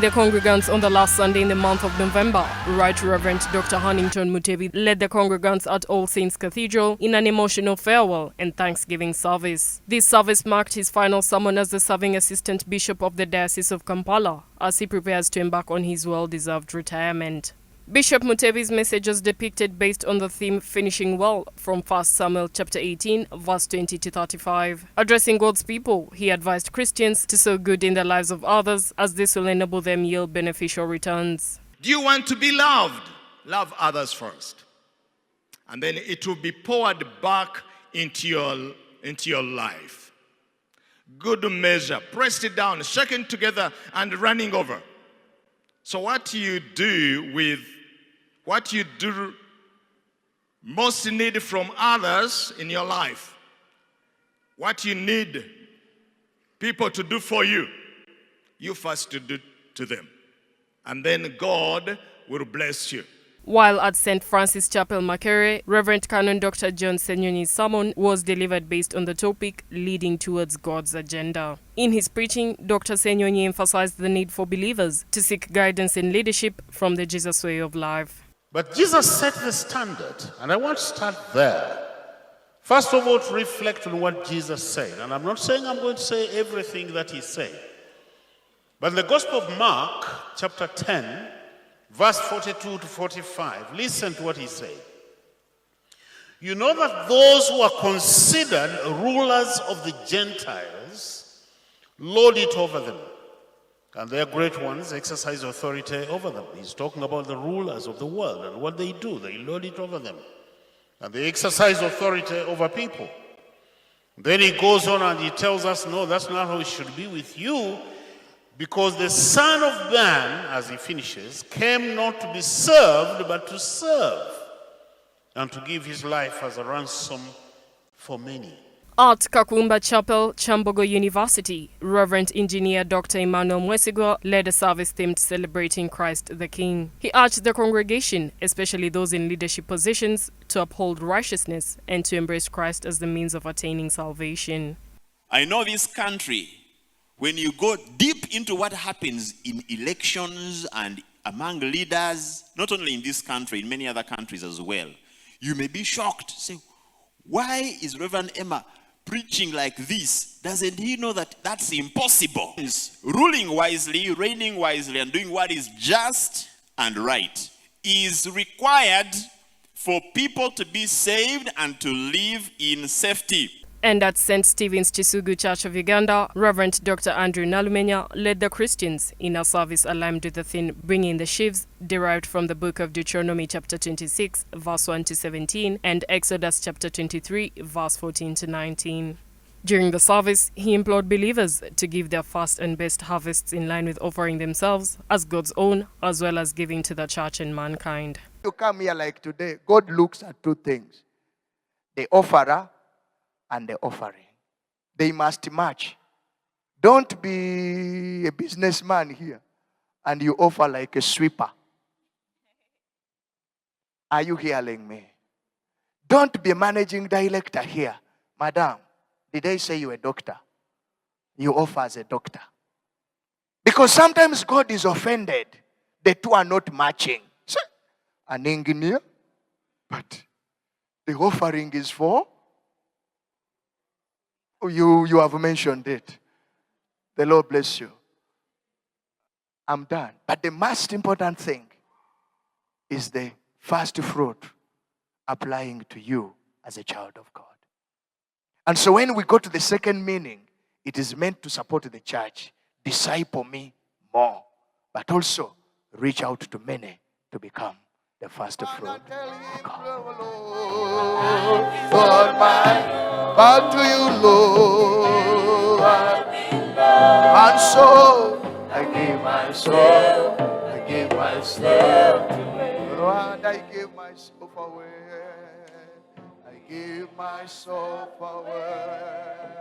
the congregants on the last Sunday in the month of November. Right Reverend Dr. Huntington Mutebi led the congregants at All Saints Cathedral in an emotional farewell and thanksgiving service. This service marked his final sermon as the serving assistant bishop of the Diocese of Kampala as he prepares to embark on his well-deserved retirement. Bishop Mutebi's message is depicted based on the theme Finishing Well from 1 Samuel chapter 18, verse 20 to 35. Addressing God's people, he advised Christians to sow good in the lives of others as this will enable them yield beneficial returns. Do you want to be loved? Love others first. And then it will be poured back into your life. Good measure, pressed it down, shaken together and running over. So what you do most need from others in your life, what you need people to do for you, you first to do to them. And then God will bless you. While at St. Francis Chapel, Makerere, Reverend Canon Dr. John Senyonyi's sermon was delivered based on the topic Leading Towards God's Agenda. In his preaching, Dr. Senyonyi emphasized the need for believers to seek guidance in leadership from the Jesus way of life. But Jesus set the standard, and I want to start there. First of all, to reflect on what Jesus said. And I'm not saying I'm going to say everything that he said. But the Gospel of Mark, chapter 10, verse 42 to 45, listen to what he said. You know that those who are considered rulers of the Gentiles lord it over them, and their great ones exercise authority over them. He's talking about the rulers of the world and what they do. They lord it over them, and they exercise authority over people. Then he goes on and he tells us, no, that's not how it should be with you. Because the Son of Man, as he finishes, came not to be served, but to serve, and to give his life as a ransom for many. At Kakumba Chapel, Chambogo University, Reverend Engineer Dr. Emmanuel Mwesigwa led a service themed celebrating Christ the King. He urged the congregation, especially those in leadership positions, to uphold righteousness and to embrace Christ as the means of attaining salvation. I know this country, when you go deep into what happens in elections and among leaders, not only in this country, in many other countries as well, you may be shocked. Say, why is Reverend Emma preaching like this? Doesn't he know that that's impossible? He's ruling wisely, reigning wisely, and doing what is just and right is required for people to be saved and to live in safety. And at St. Stephen's Chisugu Church of Uganda, Reverend Dr. Andrew Nalumenya led the Christians in a service aligned with the theme Bringing the Sheaves, derived from the book of Deuteronomy chapter 26, verse 1 to 17, and Exodus chapter 23, verse 14 to 19. During the service, he implored believers to give their first and best harvests in line with offering themselves as God's own, as well as giving to the church and mankind. You come here like today, God looks at two things: the offerer and the offering. They must match. Don't be a businessman here and you offer like a sweeper. Are you hearing me? Don't be managing director here. Madam, did I say you're a doctor? You offer as a doctor. Because sometimes God is offended. The two are not matching. An engineer, but the offering is for you have mentioned it. The Lord bless you. I'm done. But the most important thing is the first fruit applying to you as a child of God. And so when we go to the second meaning, it is meant to support the church. Disciple me more. But also reach out to many to become the first fruit of God. Back to you, Lord. And so I give myself, I give myself to you. Lord, I give myself away. I give myself away.